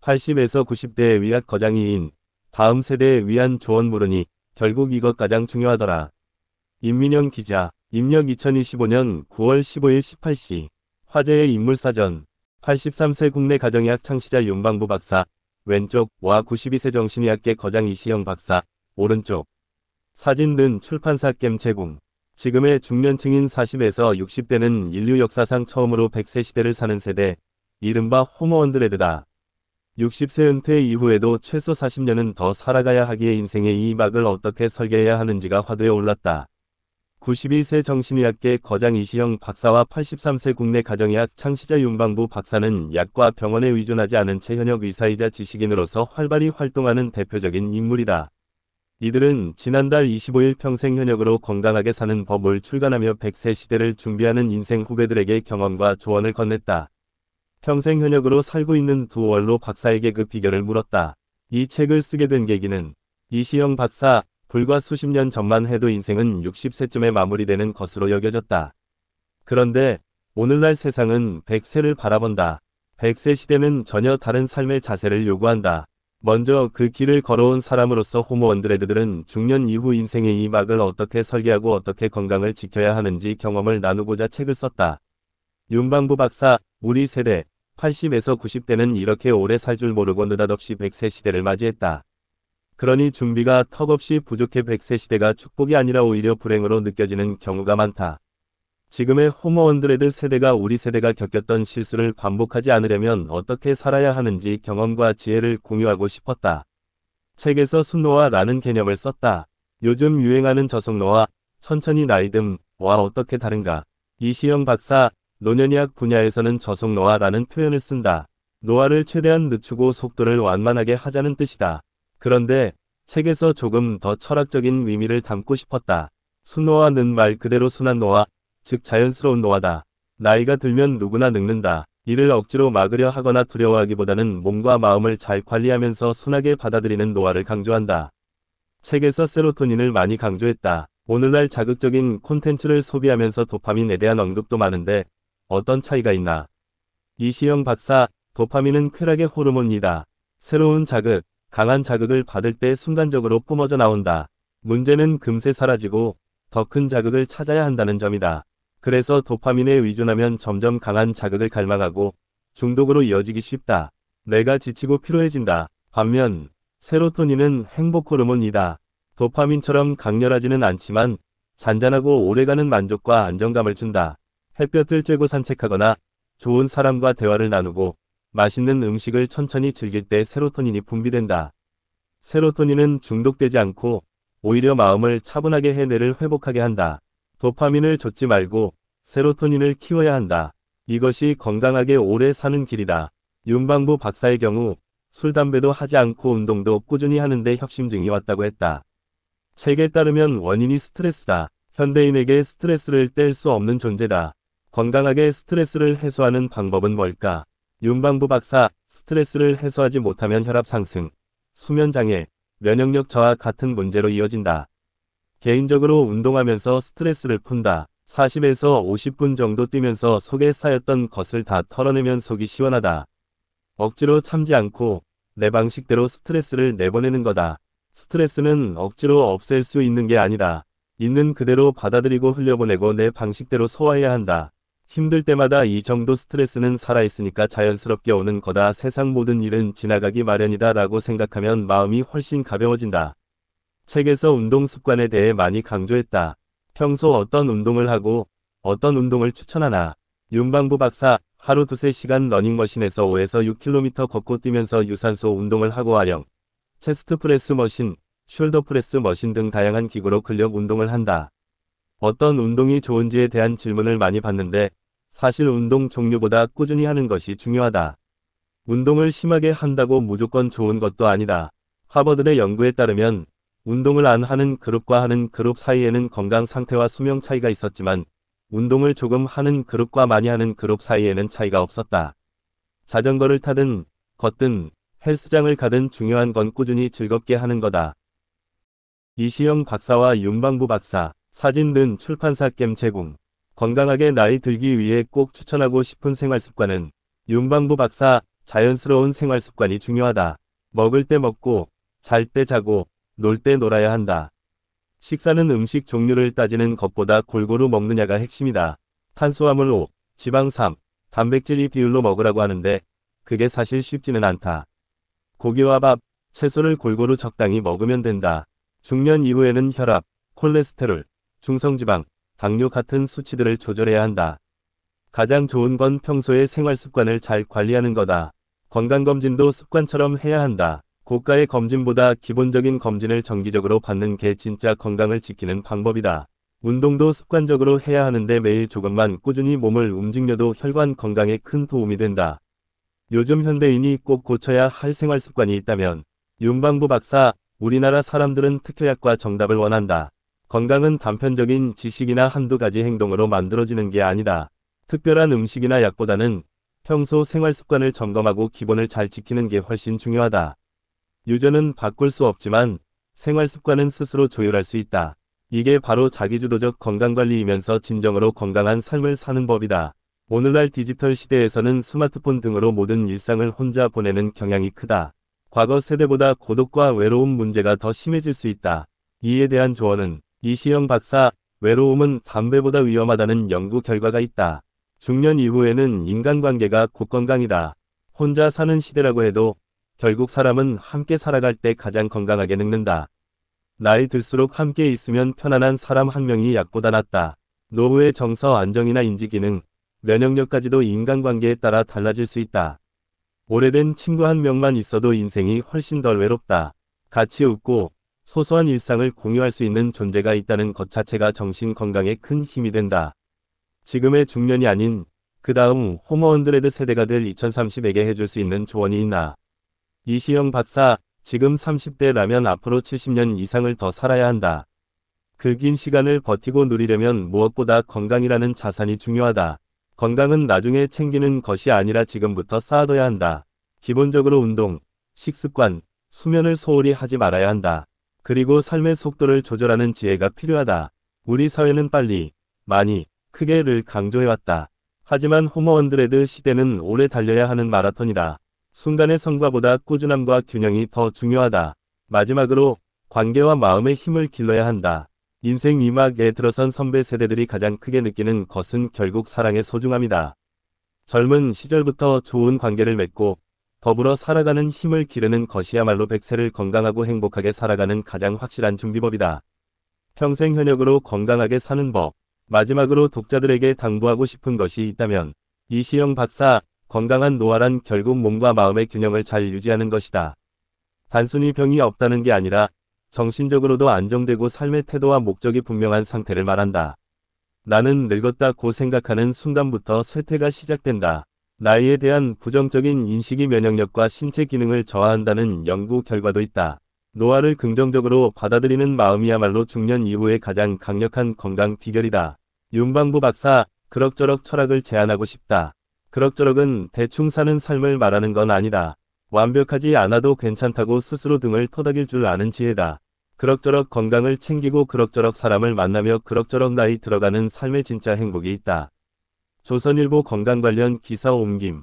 80에서 90대의 위약 거장이인 다음 세대에 위한 조언 물으니 결국 이것 가장 중요하더라. 임민영 기자, 입력 2025년 9월 15일 18시. 화제의 인물사전. 83세 국내 가정의학 창시자 윤방부 박사. 왼쪽, 와 92세 정신의학계 거장 이시영 박사. 오른쪽. 사진 등 출판사 겜 제공. 지금의 중년층인 40에서 60대는 인류 역사상 처음으로 100세 시대를 사는 세대. 이른바 호모 언드레드다. 60세 은퇴 이후에도 최소 40년은 더 살아가야 하기에 인생의 이 막을 어떻게 설계해야 하는지가 화두에 올랐다. 92세 정신의학계 거장 이시영 박사와 83세 국내 가정의학 창시자 윤방부 박사는 약과 병원에 의존하지 않은 채 현역 의사이자 지식인으로서 활발히 활동하는 대표적인 인물이다. 이들은 지난달 25일 평생 현역으로 건강하게 사는 법을 출간하며 100세 시대를 준비하는 인생 후배들에게 경험과 조언을 건넸다. 평생 현역으로 살고 있는 두 원로 박사에게 그 비결을 물었다. 이 책을 쓰게 된 계기는 이시영 박사, 불과 수십 년 전만 해도 인생은 60세쯤에 마무리되는 것으로 여겨졌다. 그런데 오늘날 세상은 100세를 바라본다. 100세 시대는 전혀 다른 삶의 자세를 요구한다. 먼저 그 길을 걸어온 사람으로서 호모 언드레드들은 중년 이후 인생의 이 막을 어떻게 설계하고 어떻게 건강을 지켜야 하는지 경험을 나누고자 책을 썼다. 윤방부 박사, 우리 세대 80에서 90대는 이렇게 오래 살 줄 모르고 느닷없이 100세 시대를 맞이했다. 그러니 준비가 턱없이 부족해 100세 시대가 축복이 아니라 오히려 불행으로 느껴지는 경우가 많다. 지금의 호모 언드레드 세대가 우리 세대가 겪었던 실수를 반복하지 않으려면 어떻게 살아야 하는지 경험과 지혜를 공유하고 싶었다. 책에서 순노화라는 개념을 썼다. 요즘 유행하는 저속노화, 천천히 나이듦와 어떻게 다른가. 이시영 박사, 노년의학 분야에서는 저속노화라는 표현을 쓴다. 노화를 최대한 늦추고 속도를 완만하게 하자는 뜻이다. 그런데 책에서 조금 더 철학적인 의미를 담고 싶었다. 순노화는 말 그대로 순한 노화, 즉 자연스러운 노화다. 나이가 들면 누구나 늙는다. 이를 억지로 막으려 하거나 두려워하기보다는 몸과 마음을 잘 관리하면서 순하게 받아들이는 노화를 강조한다. 책에서 세로토닌을 많이 강조했다. 오늘날 자극적인 콘텐츠를 소비하면서 도파민에 대한 언급도 많은데 어떤 차이가 있나? 이시영 박사, 도파민은 쾌락의 호르몬이다. 새로운 자극, 강한 자극을 받을 때 순간적으로 뿜어져 나온다. 문제는 금세 사라지고 더 큰 자극을 찾아야 한다는 점이다. 그래서 도파민에 의존하면 점점 강한 자극을 갈망하고 중독으로 이어지기 쉽다. 뇌가 지치고 피로해진다. 반면 세로토닌은 행복 호르몬이다. 도파민처럼 강렬하지는 않지만 잔잔하고 오래가는 만족과 안정감을 준다. 햇볕을 쬐고 산책하거나 좋은 사람과 대화를 나누고 맛있는 음식을 천천히 즐길 때 세로토닌이 분비된다. 세로토닌은 중독되지 않고 오히려 마음을 차분하게 해 뇌를 회복하게 한다. 도파민을 좇지 말고 세로토닌을 키워야 한다. 이것이 건강하게 오래 사는 길이다. 윤방부 박사의 경우 술, 담배도 하지 않고 운동도 꾸준히 하는데 협심증이 왔다고 했다. 책에 따르면 원인이 스트레스다. 현대인에게 스트레스를 뗄 수 없는 존재다. 건강하게 스트레스를 해소하는 방법은 뭘까? 윤방부 박사, 스트레스를 해소하지 못하면 혈압 상승, 수면장애, 면역력 저하 같은 문제로 이어진다. 개인적으로 운동하면서 스트레스를 푼다. 40에서 50분 정도 뛰면서 속에 쌓였던 것을 다 털어내면 속이 시원하다. 억지로 참지 않고 내 방식대로 스트레스를 내보내는 거다. 스트레스는 억지로 없앨 수 있는 게 아니다. 있는 그대로 받아들이고 흘려보내고 내 방식대로 소화해야 한다. 힘들 때마다 이 정도 스트레스는 살아있으니까 자연스럽게 오는 거다. 세상 모든 일은 지나가기 마련이다 라고 생각하면 마음이 훨씬 가벼워진다. 책에서 운동 습관에 대해 많이 강조했다. 평소 어떤 운동을 하고 어떤 운동을 추천하나? 윤방부 박사, 하루 2~3시간 러닝머신에서 5에서 6km 걷고 뛰면서 유산소 운동을 하고 아령, 체스트 프레스 머신, 숄더 프레스 머신 등 다양한 기구로 근력 운동을 한다. 어떤 운동이 좋은지에 대한 질문을 많이 받는데 사실 운동 종류보다 꾸준히 하는 것이 중요하다. 운동을 심하게 한다고 무조건 좋은 것도 아니다. 하버드의 연구에 따르면 운동을 안 하는 그룹과 하는 그룹 사이에는 건강 상태와 수명 차이가 있었지만 운동을 조금 하는 그룹과 많이 하는 그룹 사이에는 차이가 없었다. 자전거를 타든 걷든 헬스장을 가든 중요한 건 꾸준히 즐겁게 하는 거다. 이시영 박사와 윤방부 박사, 사진 등 출판사 겜 제공. 건강하게 나이 들기 위해 꼭 추천하고 싶은 생활습관은 윤방부 박사, 자연스러운 생활 습관이 중요하다. 먹을 때 먹고, 잘 때 자고, 놀 때 놀아야 한다. 식사는 음식 종류를 따지는 것보다 골고루 먹느냐가 핵심이다. 탄수화물 5, 지방 3, 단백질 2 비율로 먹으라고 하는데 그게 사실 쉽지는 않다. 고기와 밥, 채소를 골고루 적당히 먹으면 된다. 중년 이후에는 혈압, 콜레스테롤, 중성지방, 당뇨 같은 수치들을 조절해야 한다. 가장 좋은 건 평소의 생활 습관을 잘 관리하는 거다. 건강검진도 습관처럼 해야 한다. 고가의 검진보다 기본적인 검진을 정기적으로 받는 게 진짜 건강을 지키는 방법이다. 운동도 습관적으로 해야 하는데 매일 조금만 꾸준히 몸을 움직여도 혈관 건강에 큰 도움이 된다. 요즘 현대인이 꼭 고쳐야 할 생활 습관이 있다면 윤방부 박사, 우리나라 사람들은 특효약과 정답을 원한다. 건강은 단편적인 지식이나 한두 가지 행동으로 만들어지는 게 아니다. 특별한 음식이나 약보다는 평소 생활 습관을 점검하고 기본을 잘 지키는 게 훨씬 중요하다. 유전은 바꿀 수 없지만 생활 습관은 스스로 조율할 수 있다. 이게 바로 자기주도적 건강관리이면서 진정으로 건강한 삶을 사는 법이다. 오늘날 디지털 시대에서는 스마트폰 등으로 모든 일상을 혼자 보내는 경향이 크다. 과거 세대보다 고독과 외로움 문제가 더 심해질 수 있다. 이에 대한 조언은 이시영 박사, 외로움은 담배보다 위험하다는 연구 결과가 있다. 중년 이후에는 인간관계가 곧 건강이다. 혼자 사는 시대라고 해도 결국 사람은 함께 살아갈 때 가장 건강하게 늙는다. 나이 들수록 함께 있으면 편안한 사람 한 명이 약보다 낫다. 노후의 정서 안정이나 인지기능, 면역력까지도 인간관계에 따라 달라질 수 있다. 오래된 친구 한 명만 있어도 인생이 훨씬 덜 외롭다. 같이 웃고 소소한 일상을 공유할 수 있는 존재가 있다는 것 자체가 정신 건강에 큰 힘이 된다. 지금의 중년이 아닌 그 다음 호모 100 세대가 될 2030에게 해줄 수 있는 조언이 있나. 이시영 박사, 지금 30대라면 앞으로 70년 이상을 더 살아야 한다. 그 긴 시간을 버티고 누리려면 무엇보다 건강이라는 자산이 중요하다. 건강은 나중에 챙기는 것이 아니라 지금부터 쌓아둬야 한다. 기본적으로 운동, 식습관, 수면을 소홀히 하지 말아야 한다. 그리고 삶의 속도를 조절하는 지혜가 필요하다. 우리 사회는 빨리, 많이, 크게를 강조해왔다. 하지만 호모 100 시대는 오래 달려야 하는 마라톤이다. 순간의 성과보다 꾸준함과 균형이 더 중요하다. 마지막으로 관계와 마음의 힘을 길러야 한다. 인생 이막에 들어선 선배 세대들이 가장 크게 느끼는 것은 결국 사랑의 소중함이다. 젊은 시절부터 좋은 관계를 맺고 더불어 살아가는 힘을 기르는 것이야말로 100세를 건강하고 행복하게 살아가는 가장 확실한 준비법이다. 평생 현역으로 건강하게 사는 법. 마지막으로 독자들에게 당부하고 싶은 것이 있다면 이시영 박사, 건강한 노화란 결국 몸과 마음의 균형을 잘 유지하는 것이다. 단순히 병이 없다는 게 아니라 정신적으로도 안정되고 삶의 태도와 목적이 분명한 상태를 말한다. 나는 늙었다고 생각하는 순간부터 쇠퇴가 시작된다. 나이에 대한 부정적인 인식이 면역력과 신체 기능을 저하한다는 연구 결과도 있다. 노화를 긍정적으로 받아들이는 마음이야말로 중년 이후의 가장 강력한 건강 비결이다. 윤방부 박사, 그럭저럭 철학을 제안하고 싶다. 그럭저럭은 대충 사는 삶을 말하는 건 아니다. 완벽하지 않아도 괜찮다고 스스로 등을 토닥일 줄 아는 지혜다. 그럭저럭 건강을 챙기고 그럭저럭 사람을 만나며 그럭저럭 나이 들어가는 삶에 진짜 행복이 있다. 조선일보 건강 관련 기사 옮김.